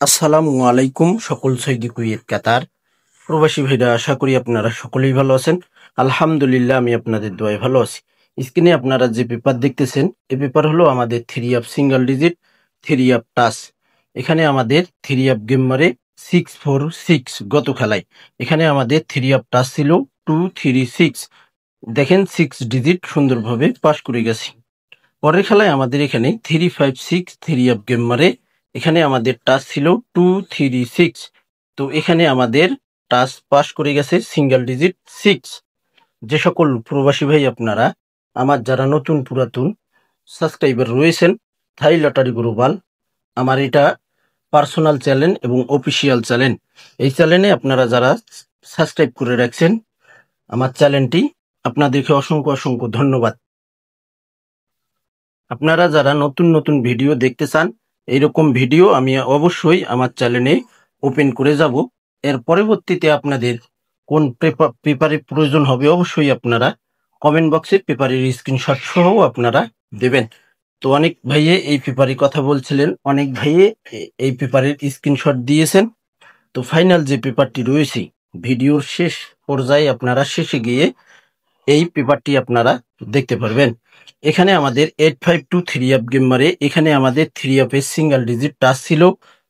আসসালামু আলাইকুম সকল সৌদি কুয়েত কাতার প্রবাসী ভাইরা, আশা করি আপনারা সকলেই ভালো আছেন। আলহামদুলিল্লাহ, আমি আপনাদের দোয়ায় ভালো আছি। স্ক্রিনে আপনারা যে পেপার দেখতেছেন, এই পেপার হলো আমাদের three up single digit, three up touch. এখানে আমাদের থ্রি আপ গেম মারে 646 গত খেলায়। এখানে আমাদের থ্রি আপ টাচ ছিল 236। দেখেন 6 ডিজিট সুন্দরভাবে পাস করে গেছি। পরের খেলায় আমাদের এখানে 356 থ্রি আপ গেম মারে। এখানে আমাদের টাচ ছিল 236। তো এখানে আমাদের টাচ পাস করে গেছে সিঙ্গেল ডিজিট 6। যে সকল প্রবাসী ভাই আপনারা আমার যারা নতুন পুরাতন সাবস্ক্রাইবার রয়েছেন, থাই লটারি গ্লোবাল আমার এটা পার্সোনাল চ্যানেল এবং অফিসিয়াল চ্যানেল। এই চ্যানেলে আপনারা যারা সাবস্ক্রাইব করে রাখছেন আমার চ্যানেলটি, আপনাদেরকে অসংখ্য অসংখ্য ধন্যবাদ। আপনারা যারা নতুন নতুন ভিডিও দেখতে চান, এইরকম ভিডিও আমি অবশ্যই আমার চ্যানেলে ওপেন করে যাব। এর পরবর্তীতে আপনাদের কোন পেপারের প্রয়োজন হবে অবশ্যই আপনারা কমেন্ট বক্সে পেপারের স্ক্রিনশট সহ আপনারা দেবেন। তো অনেক ভাইয়ে এই পেপারে কথা বলছিলেন, অনেক ভাইয়ে এই পেপারের স্ক্রিনশট দিয়েছেন। তো ফাইনাল যে পেপারটি রয়েছে, ভিডিওর শেষ পর্যায়ে আপনারা শেষে গিয়ে এই পেপারটি আপনারা দেখতে পারবেন। এখানে আমাদের 852 থ্রি আপ গেম মারে। এখানে আমাদের থ্রি আপের সিঙ্গেল ডিজিট টাচ ছিল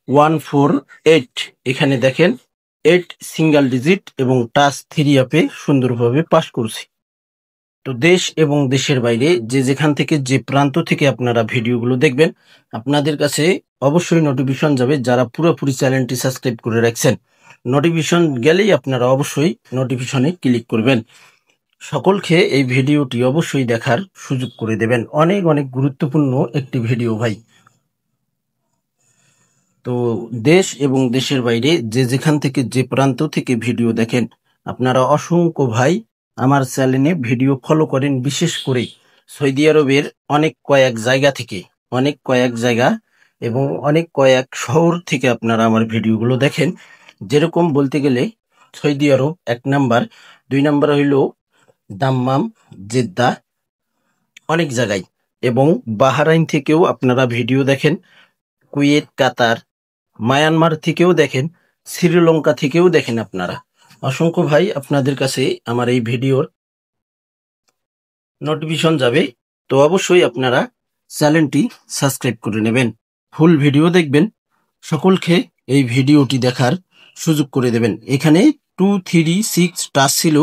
148। এখানে দেখেন 8 সিঙ্গেল ডিজিট এবং টাচ থ্রি আপে সুন্দরভাবে পাস করছি। তো দেশ এবং দেশের বাইরে যে যেখান থেকে যে প্রান্ত থেকে আপনারা ভিডিওগুলো দেখবেন, আপনাদের কাছে অবশ্যই নোটিফিকেশন যাবে। যারা পুরোপুরি চ্যানেলটি সাবস্ক্রাইব করে রাখছেন, নোটিফিকেশন গেলেই আপনারা অবশ্যই নোটিফিকেশনে ক্লিক করবেন। সকলকে এই ভিডিওটি অবশ্যই দেখার সুযোগ করে দেবেন। অনেক অনেক গুরুত্বপূর্ণ একটি ভিডিও ভাই। তো দেশ এবং দেশের বাইরে যে যেখান থেকে যে প্রান্ত থেকে ভিডিও দেখেন, আপনারা অসংখ্য ভাই আমার চ্যানেলে ভিডিও ফলো করেন। বিশেষ করে সৌদি আরবের অনেক কয়েক জায়গা থেকে, অনেক কয়েক জায়গা এবং অনেক কয়েক শহর থেকে আপনারা আমার ভিডিওগুলো দেখেন। যেরকম বলতে গেলে সৌদি আরব 1 নাম্বার, 2 নাম্বার হইল দাম্মাম, জেদ্দা, অনেক জায়গায়, এবং বাহরাইন থেকেও আপনারা ভিডিও দেখেন, কুয়েত, কাতার, মায়ানমার থেকেও দেখেন, শ্রীলঙ্কা থেকেও দেখেন আপনারা। অসংখ্য ভাই আপনাদের কাছে আমার এই ভিডিওর নোটিফিকেশন যাবে। তো অবশ্যই আপনারা চ্যানেলটি সাবস্ক্রাইব করে নেবেন, ফুল ভিডিও দেখবেন, সকলকে এই ভিডিওটি দেখার সুযোগ করে দেবেন। এখানে 236 টাচ ছিল,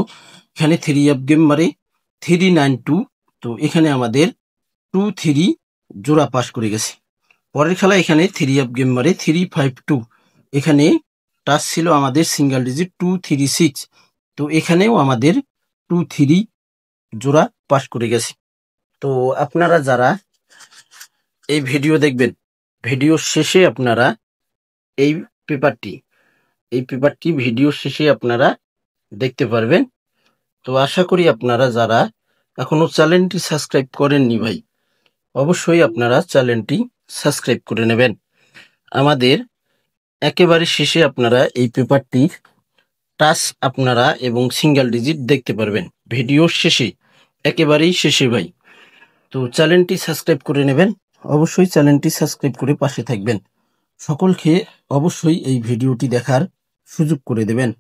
এখানে থ্রি আপ গেম মারে 392। তো এখানে আমাদের 23 জোড়া পাস করে গেছে। পরের খেলা এখানে থ্রি আপ গেম মারে 352। এখানে টাচ ছিল আমাদের সিঙ্গেল ডিজিট 236। তো এখানেও আমাদের 23 জোড়া পাস করে গেছে। তো আপনারা যারা এই ভিডিও দেখবেন, ভিডিও শেষে আপনারা এই পেপারটি ভিডিও শেষে আপনারা দেখতে পারবেন। তো আশা করি আপনারা যারা এখনো চ্যানেলটি সাবস্ক্রাইব করেননি ভাই, অবশ্যই আপনারা চ্যানেলটি সাবস্ক্রাইব করে নেবেন। আমাদের একেবারে শেষে আপনারা এই পেপারটির টাচ আপনারা এবং সিঙ্গেল ডিজিট দেখতে পারবেন ভিডিওর শেষে, একেবারেই শেষে ভাই। তো চ্যানেলটি সাবস্ক্রাইব করে নেবেন, অবশ্যই চ্যানেলটি সাবস্ক্রাইব করে পাশে থাকবেন। সকলকে অবশ্যই এই ভিডিওটি দেখার সুযোগ করে দেবেন।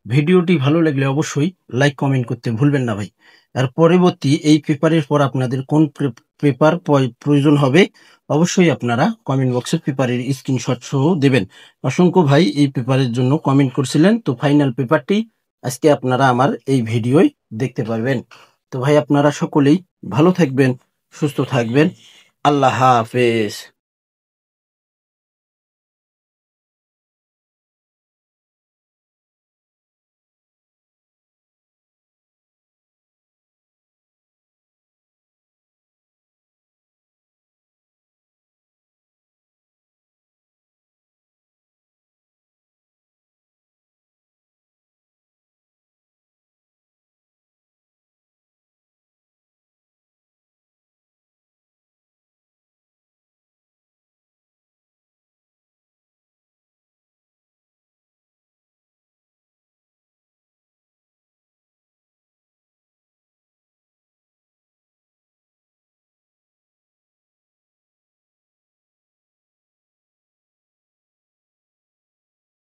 ভিডিওটি ভালো লাগলে অবশ্যই লাইক কমেন্ট করতে ভুলবেন না ভাই। আর পরবর্তী এই পেপারের পর আপনাদের কোন পেপার প্রয়োজন হবে অবশ্যই আপনারা কমেন্ট বক্সে পেপারের স্ক্রিনশট সহ দেবেন। অসংখ্য ভাই এই পেপারের জন্য কমেন্ট করছিলেন। তো ফাইনাল পেপারটি আজকে আপনারা আমার এই ভিডিওয় দেখতে পারবেন। তো ভাই আপনারা সকলেই ভালো থাকবেন, সুস্থ থাকবেন। আল্লাহ হাফেজ।